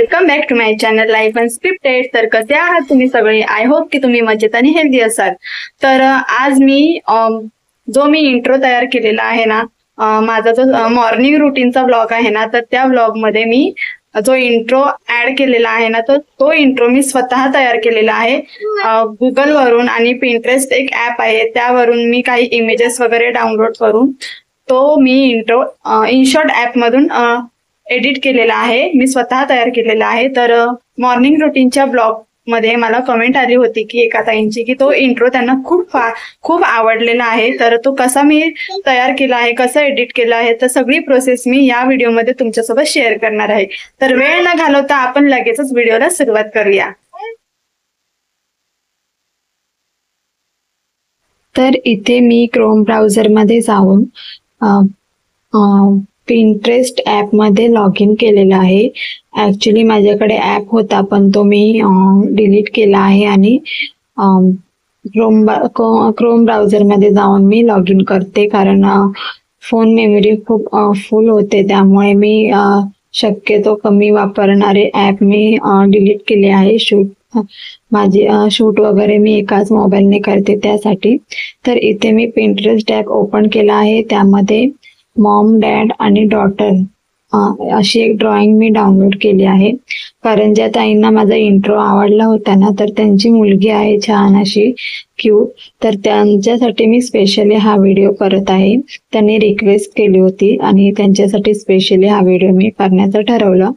Welcome back to my channel life unscripted. तर कसे आहात तुम्ही सगळे? आय होप की तुम्ही मजेत आणि हेल्दी असाल। तर आज मी जो मी इंट्रो तयार केलेला आहे ना, माझा जो मॉर्निंग रुटीनचा ब्लॉग आहे ना, तर त्या ब्लॉग मध्ये मी जो इंट्रो ऍड केलेला आहे ना, तर तो इंट्रो मी स्वतः तयार केलेला आहे। गुगल वरून आणि पिंटरेस्ट एक ऍप आहे, त्यावरून मी काही इमेजेस वगैरे डाउनलोड करून तो मी इंट्रो इनशॉट ऍप मधून एडिट केलेला आहे, मी स्वतः तयार केलेला आहे। तर मॉर्निंग रुटीनच्या ब्लॉग मध्ये मला कमेंट आली होती की एका ताईंची की तो इंट्रो त्यांना खूप आवडलेला आहे। तर तो कसा मी तयार केला आहे, कसं एडिट केला आहे, तर सगळी प्रोसेस मी या व्हिडिओमध्ये तुमच्यासोबत शेअर करणार आहे। तर वेळ न घालवता आपण लगेचच व्हिडिओला सुरुवात करूया। तर इथे मी क्रोम ब्राउझर मध्ये जाऊन पिंटरेस्ट ऍप मध्ये लॉग इन केलेला आहे। ऍक्च्युली माझ्याकडे ऍप होता पण तो मी डिलीट केला आहे आणि क्रोम ब्राउझर मध्ये जाऊन मी लॉग इन करते, कारण फोन मेमरी खूप फुल होते, त्यामुळे मी शक्यतो कमी वापरणारे ऍप मी डिलीट केले आहे। माझी शूट वगैरे मी एकाच मोबाईलने करते त्यासाठी। तर इथे मी पिंटरेस्ट ऍप ओपन केला आहे, त्यामध्ये मॉम, डॅड आणि डॉटर अशी एक ड्रॉइंग मी डाउनलोड केली आहे, कारण ज्या ताईंना माझा इंट्रो आवडला होता ना, तर त्यांची मुलगी आहे छान अशी क्यूट, तर त्यांच्यासाठी मी स्पेशली हा व्हिडिओ करत आहे। त्यांनी रिक्वेस्ट केली होती आणि त्यांच्यासाठी स्पेशली हा व्हिडिओ मी करण्याचं ठरवलं।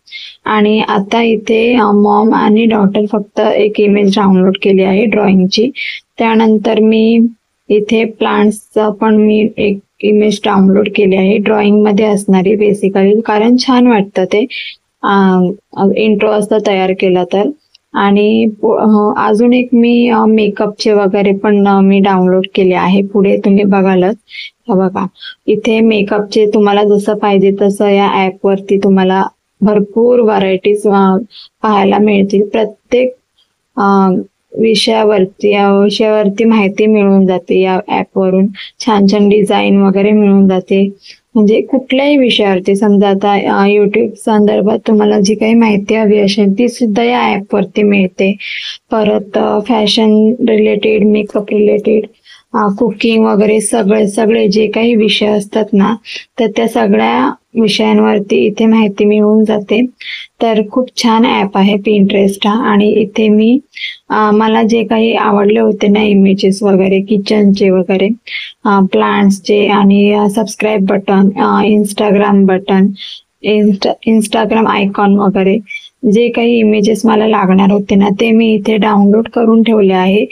आणि आता इथे मॉम आणि डॉटर फक्त एक इमेज डाउनलोड केली आहे ड्रॉइंगची। त्यानंतर मी इथे प्लांट्सचा पण मी एक इमेज डाउनलोड केली आहे, ड्रॉइंग मध्ये असणारी बेसिकली, कारण छान वाटतं ते इंट्रो असं तयार केला तर। आणि अजून एक मी मेकअपचे वगैरे पण मी डाउनलोड केले आहे, पुढे तुम्ही बघालच। बघा इथे मेकअपचे तुम्हाला जसं पाहिजे तसं या ऍप वरती तुम्हाला भरपूर व्हरायटीज पाहायला मिळतील। प्रत्येक विषयावरती माहिती मिळून जाते या ऍप वरून, छान छान डिझाईन वगैरे मिळून जाते। म्हणजे कुठल्याही विषयावरती, समजा आता युट्यूब संदर्भात तुम्हाला जी काही माहिती हवी असेल ती सुद्धा या ऍप वरती मिळते। परत fashion related, makeup related, cooking वगैरे सगळे जे काही विषय असतात ना, तर त्या सगळ्या विषयांवरती इथे माहिती मिळून जाते। तर खूप छान ऍप आहे पिंटरेस्ट हा। आणि इथे मी मला जे काही आवडले होते ना इमेजेस वगैरे, किचनचे वगैरे, प्लांट्सचे आणि subscribe button, Instagram button, Instagram icon वगैरे, जे काही इमेजेस मला लागणार होते ना, ते मी इथे डाउनलोड करून ठेवले आहे।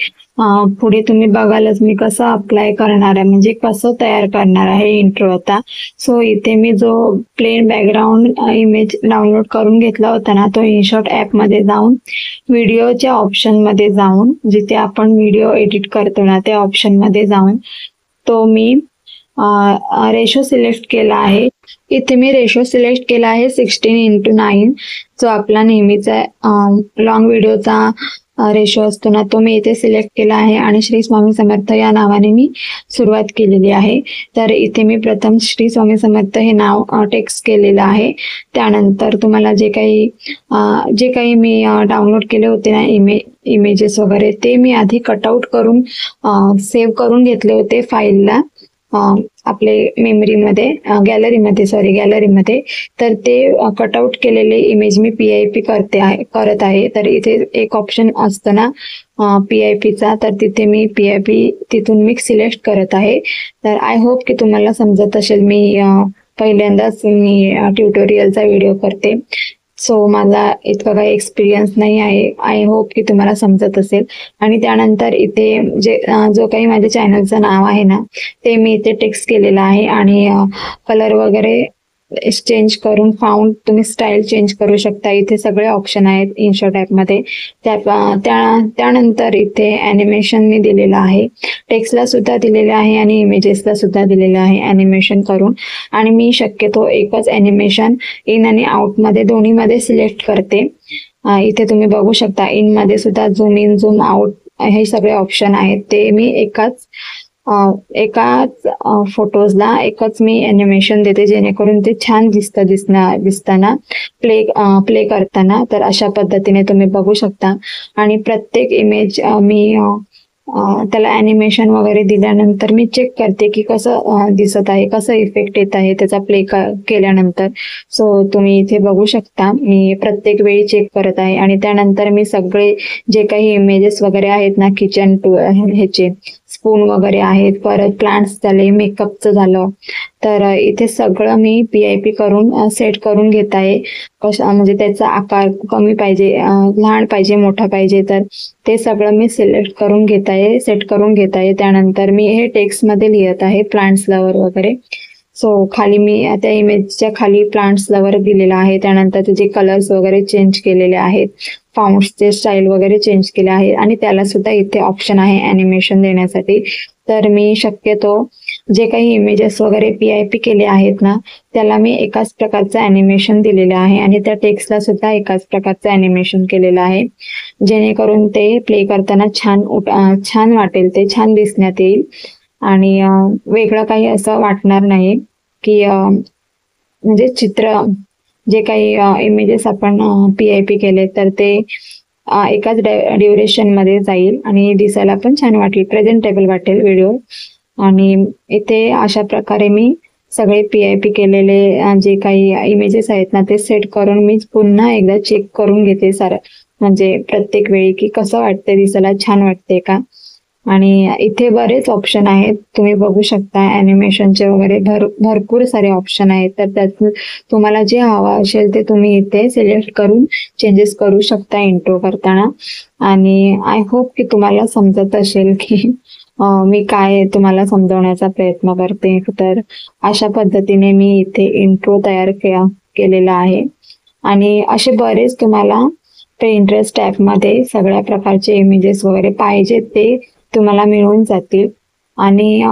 पुढे तुम्ही बघालच मी कसं अप्लाय करणार आहे, म्हणजे कसं तयार करणार आहे इंट्रो आता। सो इथे मी जो प्लेन बॅकग्राऊंड इमेज डाउनलोड करून घेतला होता ना, तो इनशॉट ऍप मध्ये जाऊन व्हिडिओच्या ऑप्शन मध्ये जाऊन, जिथे आपण व्हिडिओ एडिट करतो ना त्या ऑप्शन मध्ये जाऊन तो मी रेशो सिलेक्ट केला आहे। इथे मी रेशो सिलेक्ट केला आहे 16:9, जो आपला नेहमीचा लॉंग व्हिडिओचा रेशो असतो ना, तो मी इथे सिलेक्ट केला आहे आणि श्री स्वामी समर्थ या नावाने मी सुरुवात केलेली आहे। तर इथे मी प्रथम श्री स्वामी समर्थ हे नाव टेक्स्ट केलेलं आहे। त्यानंतर तुम्हाला जे काही मी डाउनलोड केले होते ना इमेजेस वगैरे, ते मी आधी कटआउट करून सेव्ह करून घेतले होते फाईलला, आपले मेमरीमध्ये, गॅलरीमध्ये। तर ते कटआउट केलेले इमेज मी PIP करत आहे। तर इथे एक ऑप्शन असतं ना PIPचा, तर तिथे मी PIP तिथून मी सिलेक्ट करत आहे। तर आय होप की तुम्हाला समजत असेल, मी पहिल्यांदाच मी ट्युटोरियलचा व्हिडिओ करते, सो माझा इतका काही एक्सपिरियन्स नाही आहे। आय होप की तुम्हाला समजत असेल। आणि त्यानंतर इथे जो काही माझ्या चॅनलचं नाव आहे ना, ते मी इथे टेक्स्ट केलेलं आहे आणि कलर वगैरे चेंज करून तुम्ही स्टाईल चेंज करू शकता। इथे सगळे ऑप्शन आहेत इनशॉट ऍप मध्ये। त्यानंतर इथे ॲनिमेशन मी दिलेलं आहे, टेक्स्टला सुद्धा दिलेलं आहे आणि इमेजेसला सुद्धा दिलेलं आहे ॲनिमेशन करून। आणि मी शक्यतो एकच ॲनिमेशन इन आणि आउट मध्ये दोन्हीमध्ये सिलेक्ट करते। इथे तुम्ही बघू शकता इन मध्ये सुद्धा झूम इन, झूम आउट हे सगळे ऑप्शन आहेत, ते मी एकाच एकाच फोटोजला एकच मी ॲनिमेशन देते, जेणेकरून ते छान दिसताना प्ले करताना. तर अशा पद्धतीने तुम्ही बघू शकता. आणि प्रत्येक इमेज मी त्याला ॲनिमेशन वगैरे दिल्यानंतर मी चेक करते की कसं दिसत आहे, कसं इफेक्ट येत आहे त्याचा केल्यानंतर. सो तुम्ही इथे बघू शकता मी प्रत्येक वेळी चेक करत आहे. आणि त्यानंतर मी सगळे जे काही इमेजेस वगैरे आहेत ना, किचन ह्याचे स्पून वगैरे आहेत, परत प्लांट्स झाले, मेकअपचं झालं, तर इथे सगळं मी PIP करून सेट करून घेत आहे. म्हणजे त्याचा आकार कमी पाहिजे, लहान पाहिजे, मोठा पाहिजे, तर ते सगळं मी सिलेक्ट करून घेत आहे, सेट करून घेत आहे. त्यानंतर मी हे टेक्स्टमध्ये लिहित आहे प्लांट्स लवर वगैरे. सो खाली मी त्या इमेजच्या खाली प्लांट्स लवर दिलेला आहे. त्यानंतर त्याचे कलर्स वगैरे चेंज केलेले आहेत, फाउंड्सचे स्टाईल वगैरे चेंज केले आहे. आणि त्याला सुद्धा इथे ऑप्शन आहे ॲनिमेशन देण्यासाठी. तर मी शक्यतो जे काही इमेजेस वगैरे PIP केले आहेत ना, त्याला मी एकाच प्रकारचं ॲनिमेशन दिलेलं आहे. आणि त्या टेक्स्टला सुद्धा एकाच प्रकारचं ॲनिमेशन केलेलं आहे, जेणेकरून ते प्ले करताना छान वाटेल, ते छान दिसण्यात येईल. आणि वेगळं काही असं वाटणार नाही की म्हणजे चित्र जे काही इमेजेस आपण PIP केले तर ते एकाच ड्युरेशनमध्ये जाईल आणि दिसायला पण छान वाटेल, प्रेझेंटेबल वाटेल व्हिडिओ. आणि इथे अशा प्रकारे मी सगळे PIP केलेले जे काही इमेजेस आहेत ना, ते सेट करून मी पुन्हा एकदा चेक करून घेते म्हणजे प्रत्येक वेळी की कसं वाटतंय, दिसायला छान वाटते का. आणि इथे बरेच ऑप्शन आहेत, तुम्ही बघू शकता ॲनिमेशनचे वगैरे भरपूर सारे ऑप्शन आहेत. तर त्यात तुम्हाला जे हवं असेल ते तुम्ही इथे सिलेक्ट करून चेंजेस करू शकता इंट्रो करताना. आणि आय होप की तुम्हाला समजत असेल की मी काय तुम्हाला समजवण्याचा प्रयत्न करते. तर अशा पद्धतीने मी इथे इंट्रो तयार केलेला आहे. आणि असे बरेच तुम्हाला Pinterest ॲपमध्ये सगळ्या प्रकारचे इमेजेस वगैरे पाहिजे ते तुम्हाला मिळून जातील. आणि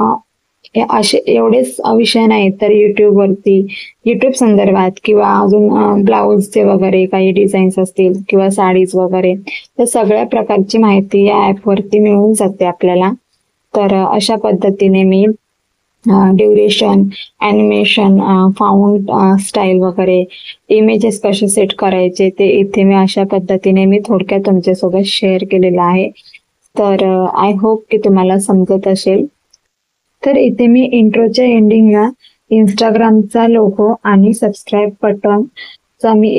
असे एवढेच विषय नाहीत, तर यूट्यूब संदर्भात किंवा अजून ब्लाऊजचे वगैरे काही डिझाईन्स असतील किंवा साडीज वगैरे, तर सगळ्या प्रकारची माहिती या ॲपवरती मिळून जाते आपल्याला. तर अशा पद्धतीने मी ड्युरेशन, ॲनिमेशन, फाउंड स्टाईल वगैरे, इमेजेस कसे सेट करायचे ते इथे मी अशा पद्धतीने मी थोडक्यात तुमच्यासोबत शेअर केलेलं आहे. तर आय होप की तुम्हाला समजत असेल. तर इथे मी इंट्रोच्या एंडिंगला इंस्टाग्रामचा लोगो आणि सबस्क्राईब बटनचा मी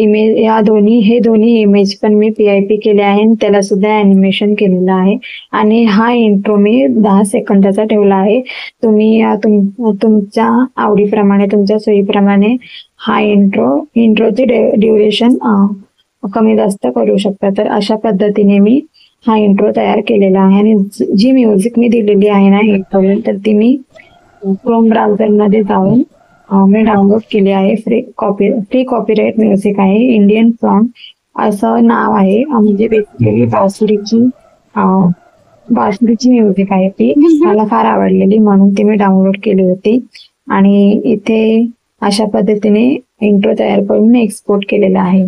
हे दोन्ही इमेज पण मी PIP केले आहे आणि त्याला सुद्धा ॲनिमेशन केलेलं आहे. आणि हा इंट्रो मी 10 सेकंदाचा ठेवला आहे. तुम्ही तुमच्या आवडीप्रमाणे, तुमच्या सोयीप्रमाणे हा इंट्रोची ड्युरेशन कमी जास्त करू शकता. तर अशा पद्धतीने मी हा इंट्रो तयार केलेला आहे. आणि जी म्युझिक मी दिलेली आहे ना इंट्रो, तर ती मी क्रोम ब्राउझरमध्ये जाऊन मी डाउनलोड केली आहे. फ्री कॉपीराईट म्युझिक आहे, इंडियन सॉन्ग असं नाव आहे. म्हणजे बेसिकली बासुरीची म्युझिक आहे, ती मला फार आवडलेली म्हणून ती मी डाउनलोड केली होती. आणि इथे अशा पद्धतीने इंट्रो तयार करून एक्सपोर्ट केलेला आहे.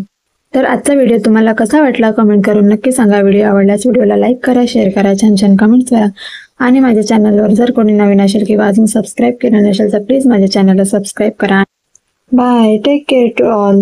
तर आजचा व्हिडिओ तुम्हाला कसा वाटला कमेंट करून नक्की सांगा. व्हिडिओ आवडल्यास व्हिडिओला लाईक करा, शेअर करा, छान कमेंट्स करा. आणि माझ्या चॅनलवर जर कोणी नवीन असेल किंवा अजून सबस्क्राईब केलं नसेल तर प्लीज माझ्या चॅनलला सबस्क्राईब करा. Bye, take care to all.